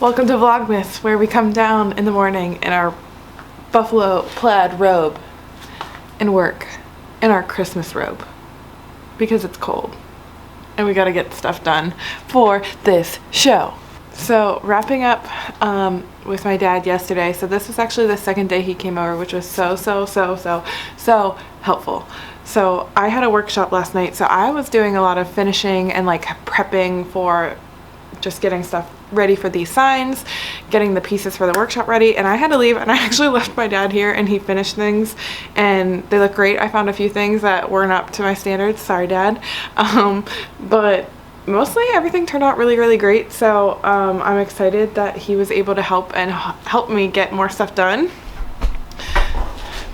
Welcome to Vlogmas, where we come down in the morning in our buffalo plaid robe and work in our Christmas robe because it's cold and we gotta get stuff done for this show. So wrapping up with my dad yesterday. So this was actually the second day he came over, which was so helpful. So I had a workshop last night, so I was doing a lot of finishing and like prepping for just getting stuff ready for these signs, getting the pieces for the workshop ready, and I had to leave, and I actually left my dad here and he finished things and they look great. I found a few things that weren't up to my standards, sorry Dad, but mostly everything turned out really great. So I'm excited that he was able to help me get more stuff done.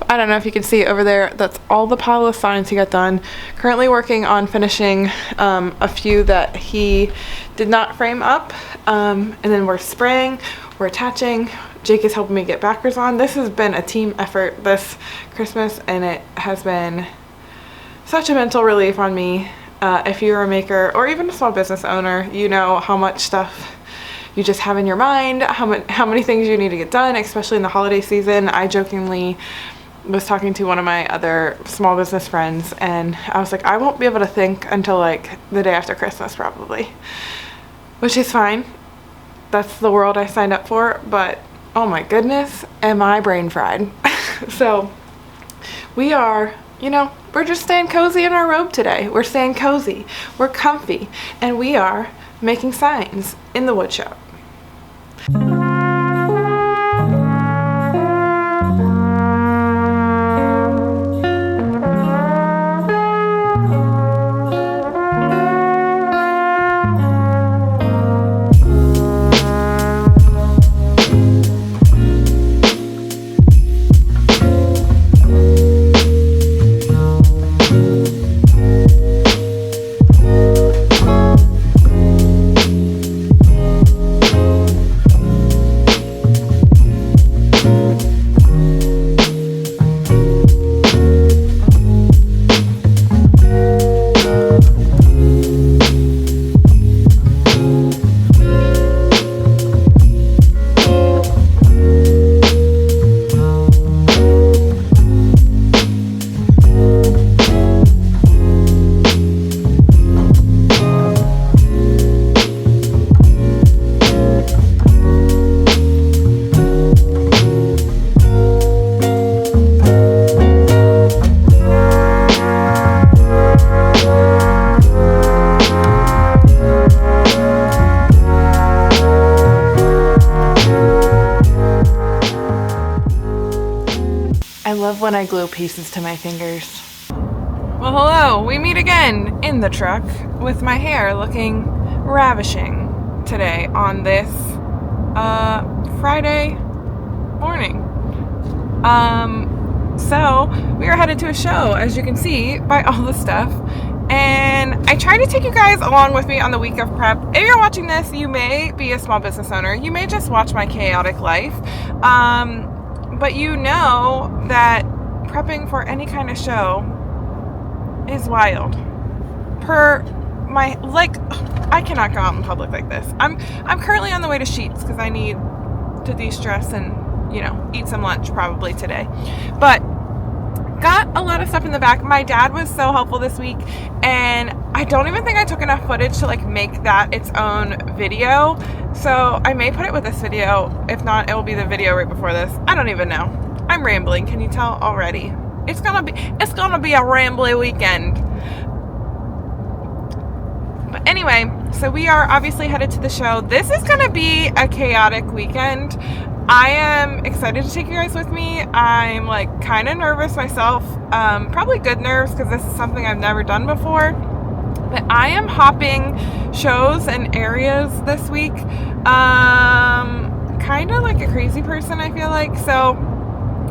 I don't know if you can see over there, that's all the pile of signs he got done. Currently working on finishing a few that he did not frame up, and then we're spraying, we're attaching. Jake is helping me get backers on. This has been a team effort this Christmas, and it has been such a mental relief on me. If you're a maker or even a small business owner, you know how much stuff you just have in your mind, how many things you need to get done, especially in the holiday season. I jokingly was talking to one of my other small business friends, and I was like, I won't be able to think until like the day after Christmas probably, which is fine. That's the world I signed up for, but oh my goodness, am I brain fried. So we are, we're just staying cozy in our robe today. We're staying cozy, we're comfy, and we are making signs in the wood shop. I love when I glue pieces to my fingers. Well, hello, we meet again in the truck with my hair looking ravishing today on this Friday morning. So we are headed to a show, as you can see by all the stuff, and I try to take you guys along with me on the week of prep. If you're watching this, you may be a small business owner, you may just watch my chaotic life, but you know that prepping for any kind of show is wild. I cannot go out in public like this. I'm currently on the way to Sheetz because I need to de-stress and, eat some lunch probably today. But got a lot of stuff in the back. My dad was so helpful this week, and I don't even think I took enough footage to make that its own video. So I may put it with this video. If not, it will be the video right before this. I don't even know. I'm rambling. Can you tell already? It's gonna be a rambly weekend. But anyway, so we are obviously headed to the show. This is gonna be a chaotic weekend. I am excited to take you guys with me. I'm kind of nervous myself. Probably good nerves because this is something I've never done before. But I am hopping shows and areas this week. Kind of like a crazy person, I feel like. So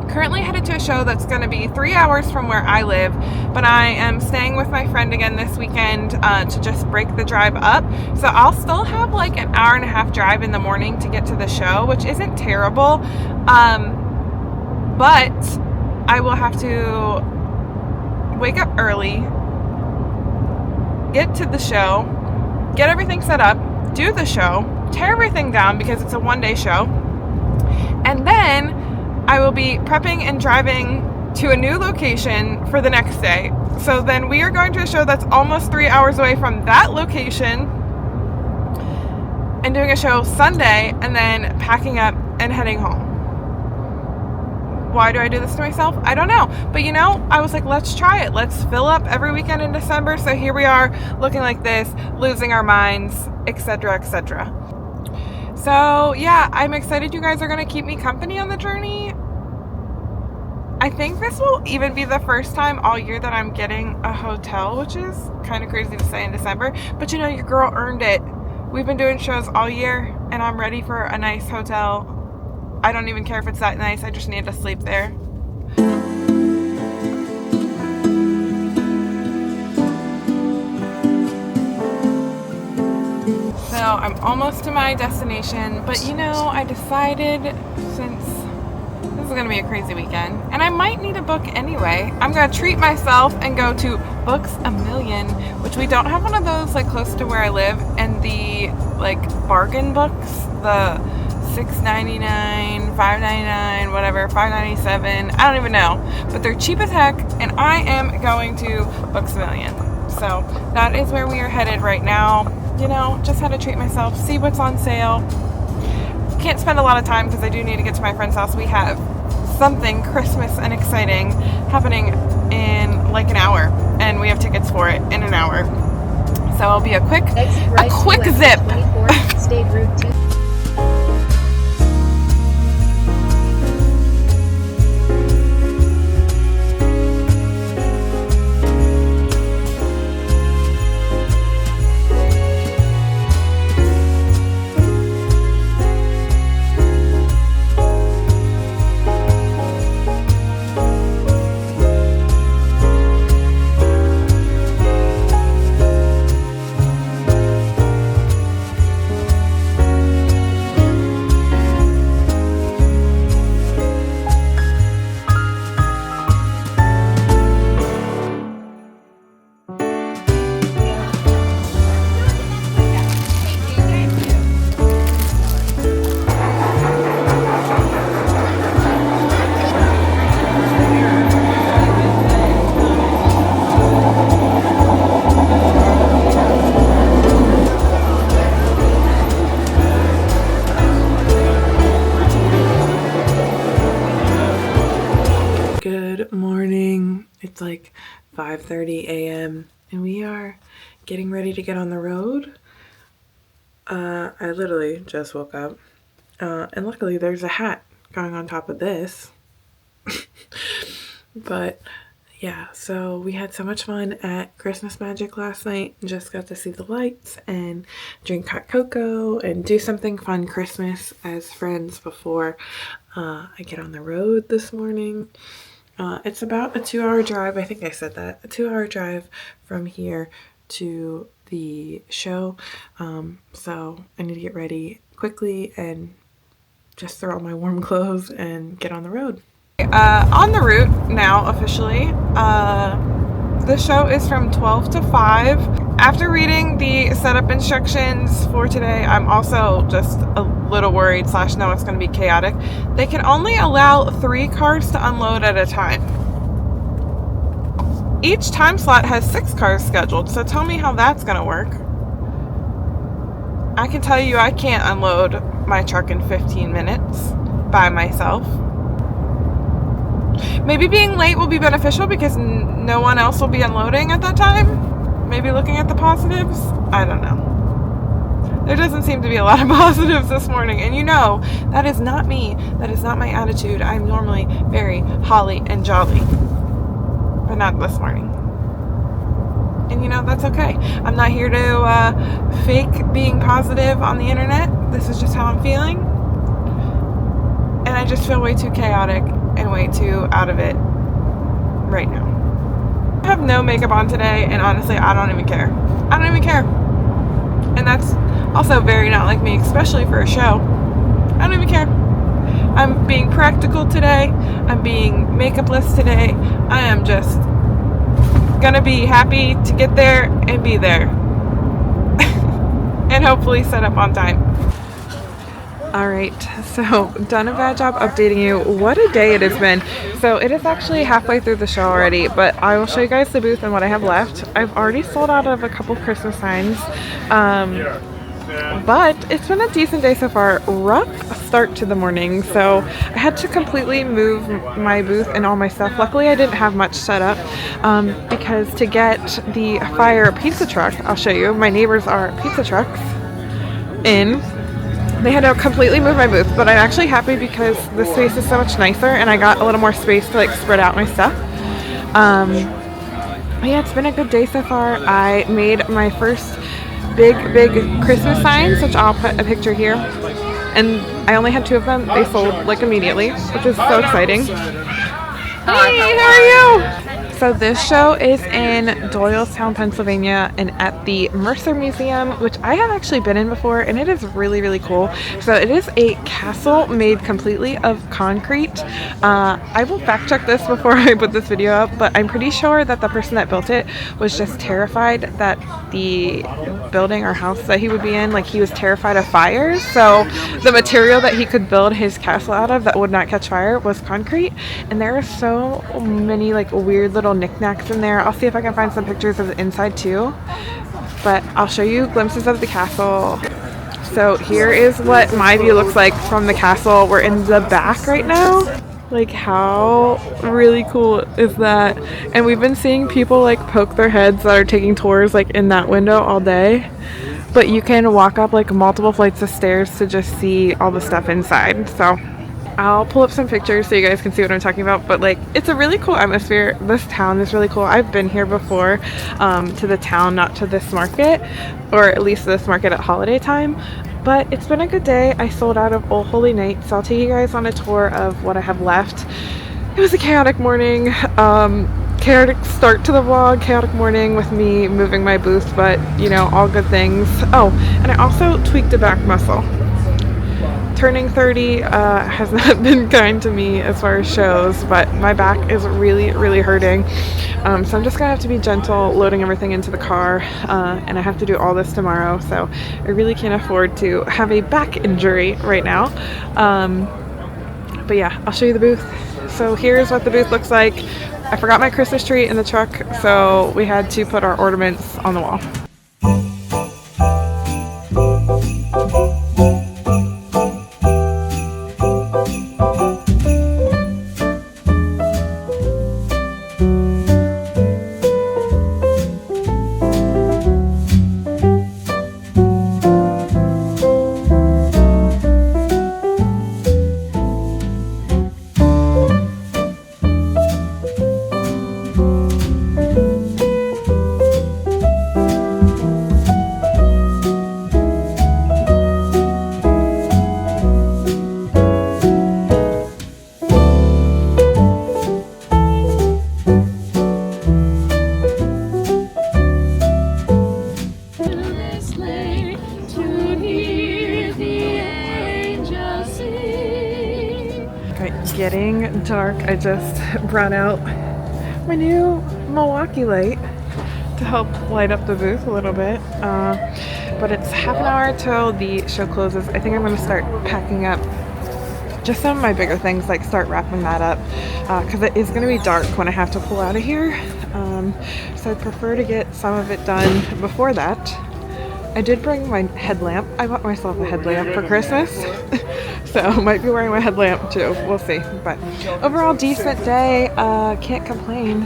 currently headed to a show that's going to be 3 hours from where I live, but I am staying with my friend again this weekend to just break the drive up. So I'll still have an hour and a half drive in the morning to get to the show, which isn't terrible, but I will have to wake up early, get to the show, get everything set up, do the show, tear everything down because it's a one-day show. And then I will be prepping and driving to a new location for the next day. So then we are going to a show that's almost 3 hours away from that location and doing a show Sunday and then packing up and heading home. Why do I do this to myself? I don't know. But you know, I was like, let's try it. Let's fill up every weekend in December. So here we are looking like this, losing our minds, etc., etc. So yeah, I'm excited you guys are going to keep me company on the journey. I think this will even be the first time all year that I'm getting a hotel, which is kind of crazy to say in December. But you know, your girl earned it. We've been doing shows all year, and I'm ready for a nice hotel. I don't even care if it's that nice. I just need to sleep there. So I'm almost to my destination, but you know, I decided since this is going to be a crazy weekend, and I might need a book anyway. I'm going to treat myself and go to Books A Million, which we don't have one of those like close to where I live, and the like bargain books, the $6.99, $5.99, whatever, $5.97, I don't even know, but they're cheap as heck, and I am going to Books A Million. So that is where we are headed right now. You know, just had to treat myself, see what's on sale. Can't spend a lot of time because I do need to get to my friend's house. We have something Christmas and exciting happening in like an hour, and we have tickets for it in an hour. So it'll be a quick zip. 24, State Route 2. Good morning. It's like 5:30 a.m. and we are getting ready to get on the road. I literally just woke up, and luckily there's a hat going on top of this. But yeah, so we had so much fun at Christmas Magic last night. Just got to see the lights and drink hot cocoa and do something fun Christmas as friends before I get on the road this morning. It's about a 2-hour drive. I think I said that. A 2-hour drive from here to the show. So I need to get ready quickly and just throw on my warm clothes and get on the road. On the route now officially. The show is from 12 to 5. After reading the setup instructions for today, I'm also just a little worried / know it's going to be chaotic. They can only allow 3 cars to unload at a time. Each time slot has 6 cars scheduled, so tell me how that's going to work. I can tell you I can't unload my truck in 15 minutes by myself. Maybe being late will be beneficial because no one else will be unloading at that time. Maybe looking at the positives. I don't know. There doesn't seem to be a lot of positives this morning. And you know, that is not me. That is not my attitude. I'm normally very holly and jolly. But not this morning. And you know, that's okay. I'm not here to fake being positive on the internet. This is just how I'm feeling. And I just feel way too chaotic and way too out of it right now. I have no makeup on today, and honestly, I don't even care. I don't even care. And that's also very not like me, especially for a show. I don't even care. I'm being practical today. I'm being makeupless today. I am just gonna be happy to get there and be there. And hopefully set up on time. Alright, so done a bad job updating you. What a day it has been. So it is actually halfway through the show already, but I will show you guys the booth and what I have left. I've already sold out of a couple Christmas signs, but it's been a decent day so far. Rough start to the morning, so I had to completely move my booth and all my stuff. Luckily I didn't have much set up because to get the fire pizza truck, I'll show you, my neighbors are pizza trucks in. They had to completely move my booth, but I'm actually happy because the space is so much nicer and I got a little more space to like spread out my stuff. Yeah, it's been a good day so far. I made my first big Christmas signs, which I'll put a picture here. And I only had 2 of them. They sold like immediately, which is so exciting. Hey, how are you? So this show is in Doylestown, Pennsylvania, and at the Mercer Museum, which I have actually been in before, and it is really cool. So it is a castle made completely of concrete. I will fact check this before I put this video up, but I'm pretty sure that the person that built it was just terrified that the building or house that he would be in, like he was terrified of fires. So the material that he could build his castle out of that would not catch fire was concrete. And there are so many like weird little knickknacks in there. I'll see if I can find some pictures of the inside too, but I'll show you glimpses of the castle. So here is what my view looks like from the castle. We're in the back right now. Like, how really cool is that? And we've been seeing people like poke their heads that are taking tours like in that window all day, but you can walk up like multiple flights of stairs to just see all the stuff inside. So I'll pull up some pictures so you guys can see what I'm talking about, but like it's a really cool atmosphere. This town is really cool. I've been here before, to the town, not to this market, or at least this market at holiday time. But it's been a good day. I sold out of Old Holy Night, so I'll take you guys on a tour of what I have left. It was a chaotic morning, chaotic start to the vlog, chaotic morning with me moving my booth, but you know, all good things. Oh, and I also tweaked a back muscle. Turning 30 has not been kind to me as far as shows, but my back is really hurting. So I'm just gonna have to be gentle loading everything into the car, and I have to do all this tomorrow, so I really can't afford to have a back injury right now. But yeah, I'll show you the booth. So here's what the booth looks like. I forgot my Christmas tree in the truck, so we had to put our ornaments on the wall. Getting dark. I just brought out my new Milwaukee light to help light up the booth a little bit, but it's half an hour till the show closes. I think I'm going to start packing up just some of my bigger things, like start wrapping that up, because it is going to be dark when I have to pull out of here, so I prefer to get some of it done before that. I did bring my headlamp. I bought myself a headlamp for Christmas. So I might be wearing my headlamp too. We'll see. But overall, decent day. Can't complain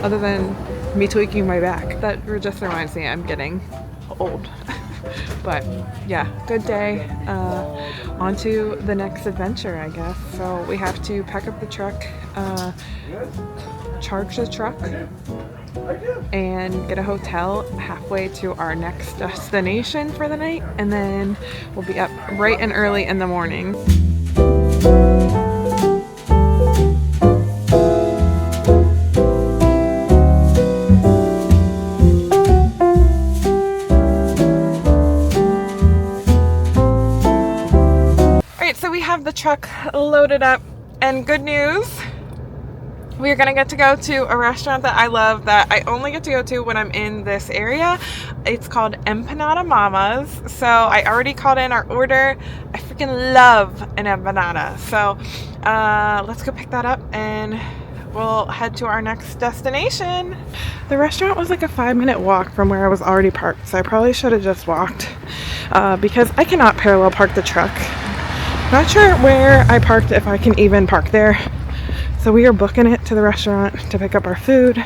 other than me tweaking my back. That just reminds me I'm getting old. But yeah, good day. On to the next adventure, I guess. So we have to pack up the truck, charge the truck, and get a hotel halfway to our next destination for the night, and then we'll be up bright and early in the morning. Alright, so we have the truck loaded up, and good news, we're gonna get to go to a restaurant that I love, that I only get to go to when I'm in this area. It's called Empanada Mama's. So I already called in our order. I forget freaking love an empanada. So let's go pick that up and we'll head to our next destination. The restaurant was like a 5-minute walk from where I was already parked, so I probably should have just walked because I cannot parallel park the truck. Not sure where I parked, if I can even park there. So we are booking it to the restaurant to pick up our food.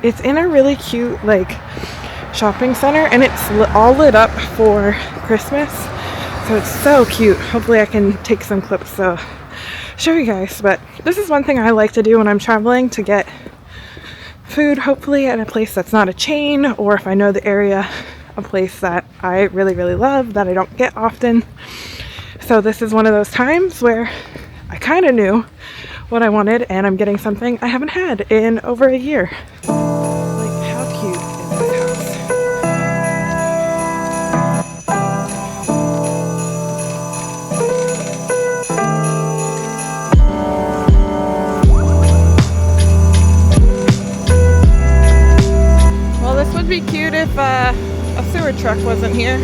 It's in a really cute like shopping center, and it's all lit up for Christmas, so it's so cute. Hopefully I can take some clips to show you guys. But this is one thing I like to do when I'm traveling, to get food hopefully at a place that's not a chain, or if I know the area, a place that I really love that I don't get often. So this is one of those times where I kind of knew what I wanted, and I'm getting something I haven't had in over a year. Like, how cute is this house? Well, this would be cute if a sewer truck wasn't here.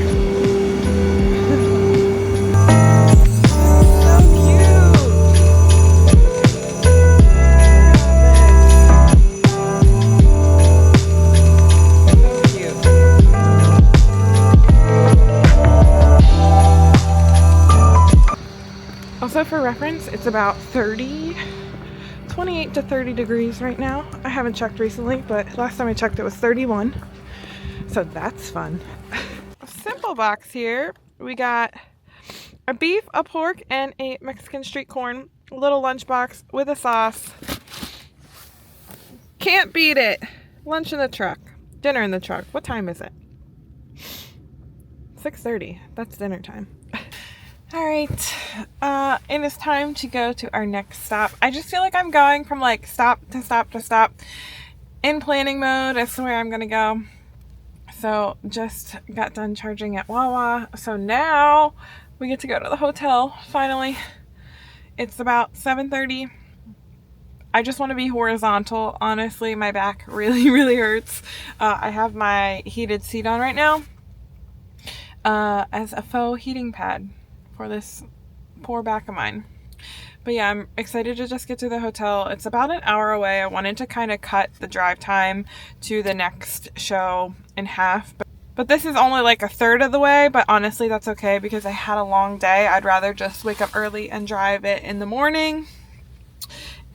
Also, for reference, it's about 28 to 30 degrees right now. I haven't checked recently, but last time I checked it was 31. So that's fun. A simple box here. We got a beef, a pork, and a Mexican street corn. A little lunchbox with a sauce. Can't beat it. Lunch in the truck. Dinner in the truck. What time is it? 6:30. That's dinner time. Alright, it is time to go to our next stop. I just feel like I'm going from like stop to stop to stop in planning mode as to where I'm gonna go. So just got done charging at Wawa, so now we get to go to the hotel finally. It's about 7:30. I just want to be horizontal. Honestly, my back really hurts. I have my heated seat on right now as a faux heating pad for this poor back of mine. But yeah, I'm excited to just get to the hotel. It's about an hour away. I wanted to kind of cut the drive time to the next show in half, but this is only like a third of the way. But honestly, that's okay because I had a long day. I'd rather just wake up early and drive it in the morning.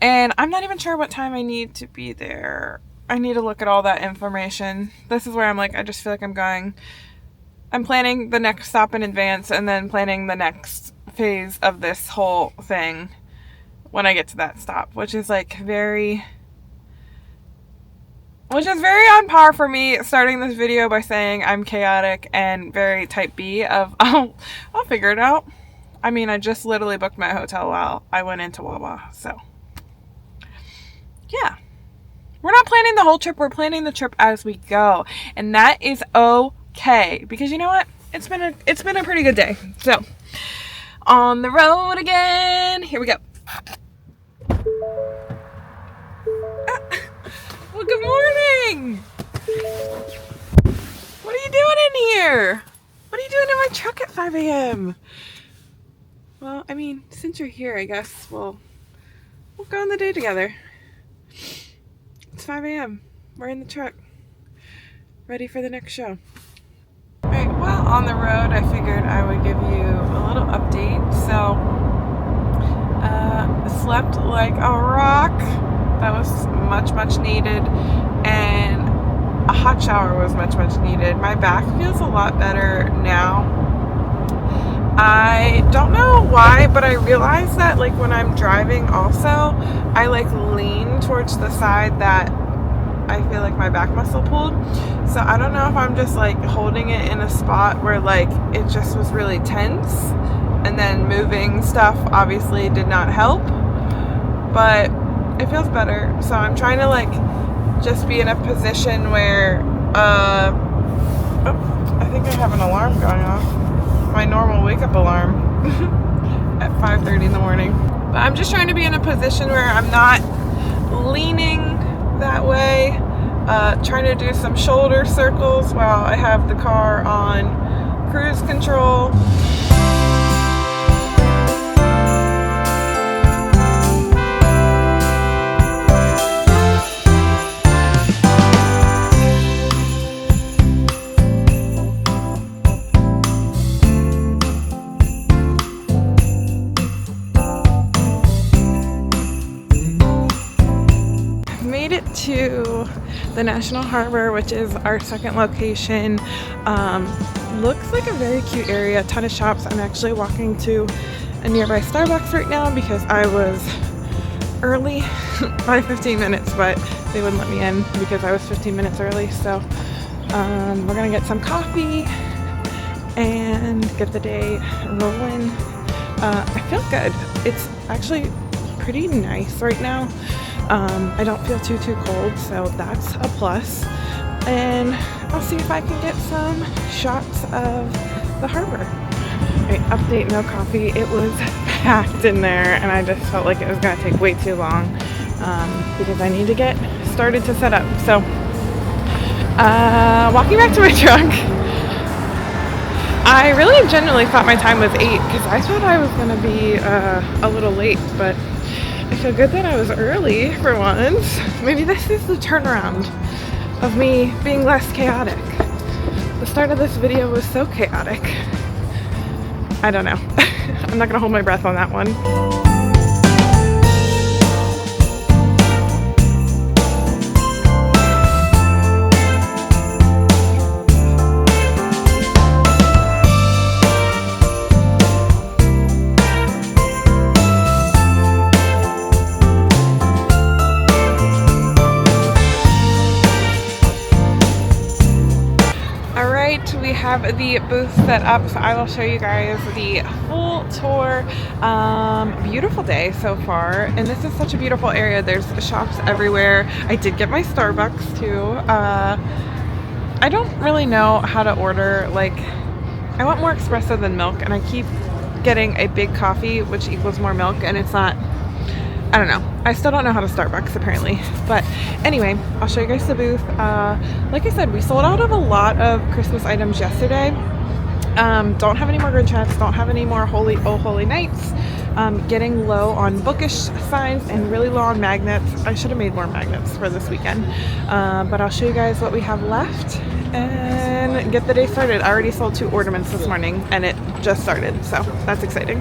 And I'm not even sure what time I need to be there. I need to look at all that information. This is where I'm like, I just feel like I'm planning the next stop in advance, and then planning the next phase of this whole thing when I get to that stop, which is very on par for me, starting this video by saying I'm chaotic and very type B of, I'll figure it out. I mean, I just literally booked my hotel while I went into Wawa, so yeah. We're not planning the whole trip, we're planning the trip as we go, and that is okay, because you know what? It's been a pretty good day. So, on the road again. Here we go. Well, good morning. What are you doing in here? What are you doing in my truck at 5 a.m.? Well, I mean, since you're here, I guess we'll go on the day together. It's 5 a.m. We're in the truck, ready for the next show. Alright, while on the road, I figured I would give you a little update. So, slept like a rock. That was much needed. And a hot shower was much needed. My back feels a lot better now. I don't know why, but I realized that when I'm driving also, I lean towards the side that I feel like my back muscle pulled. So I don't know if I'm just holding it in a spot where it just was really tense, and then moving stuff obviously did not help, but it feels better. So I'm trying to just be in a position where I think I have an alarm going off, my normal wake up alarm at 5:30 in the morning. But I'm just trying to be in a position where I'm not leaning that way, trying to do some shoulder circles while I have the car on cruise control. the National Harbor, which is our second location. Looks like a very cute area, a ton of shops. I'm actually walking to a nearby Starbucks right now because I was early by 15 minutes, but they wouldn't let me in because I was 15 minutes early. So we're gonna get some coffee and get the day rolling. I feel good. It's actually pretty nice right now. I don't feel too cold, so that's a plus. And I'll see if I can get some shots of the harbor. Right, update, no coffee. It was packed in there and I just felt like it was gonna take way too long because I need to get started to set up. So walking back to my truck. I really genuinely thought my time was 8 because I thought I was gonna be a little late, but I feel good that I was early for once. Maybe this is the turnaround of me being less chaotic. The start of this video was so chaotic. I don't know. I'm not gonna hold my breath on that one. We have the booth set up, so I will show you guys the full tour. Beautiful day so far, and this is such a beautiful area. There's shops everywhere. I did get my Starbucks too. I don't really know how to order, like, I want more espresso than milk, and I keep getting a big coffee, which equals more milk, and it's not, I don't know. I still don't know how to Starbucks apparently. But anyway, I'll show you guys the booth. Like I said, we sold out of a lot of Christmas items yesterday. Don't have any more Grinch hats, don't have any more Holy Nights. Getting low on bookish signs and really low on magnets. I should have made more magnets for this weekend. But I'll show you guys what we have left and get the day started. I already sold 2 ornaments this morning and it just started, so that's exciting.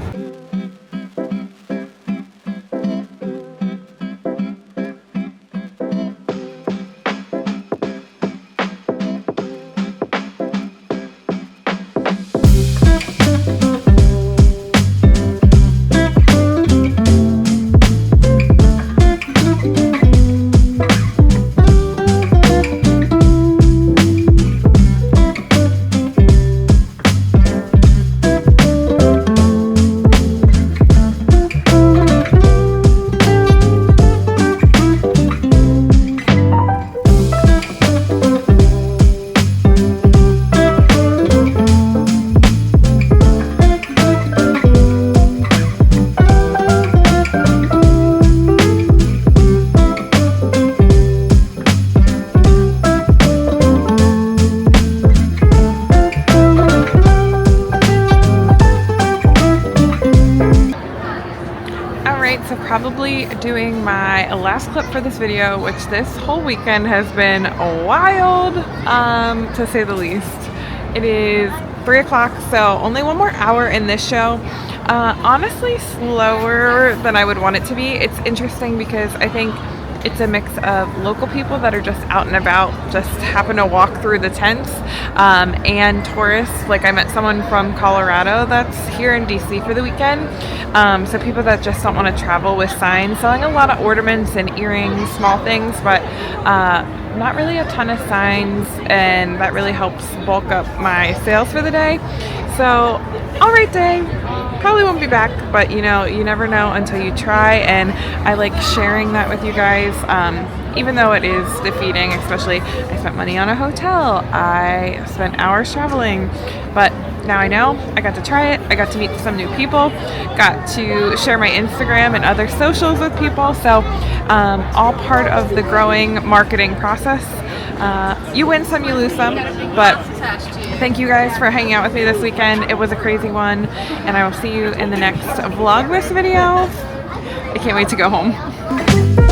So probably doing my last clip for this video, which this whole weekend has been wild, to say the least. It is 3 o'clock, so only one more hour in this show. Honestly, slower than I would want it to be. It's interesting because I think it's a mix of local people that are just out and about, just happen to walk through the tents, and tourists. Like I met someone from Colorado that's here in DC for the weekend. So people that just don't want to travel with signs, selling a lot of ornaments and earrings, small things, but not really a ton of signs, and that really helps bulk up my sales for the day. So, alright day. Probably won't be back, but you know, you never know until you try, and I like sharing that with you guys, even though it is defeating. Especially, I spent money on a hotel, I spent hours traveling, but now I know, I got to try it, I got to meet some new people, got to share my Instagram and other socials with people, so all part of the growing marketing process. You win some, you lose some, but thank you guys for hanging out with me this weekend. It was a crazy one, and I will see you in the next Vlogmas video. I can't wait to go home.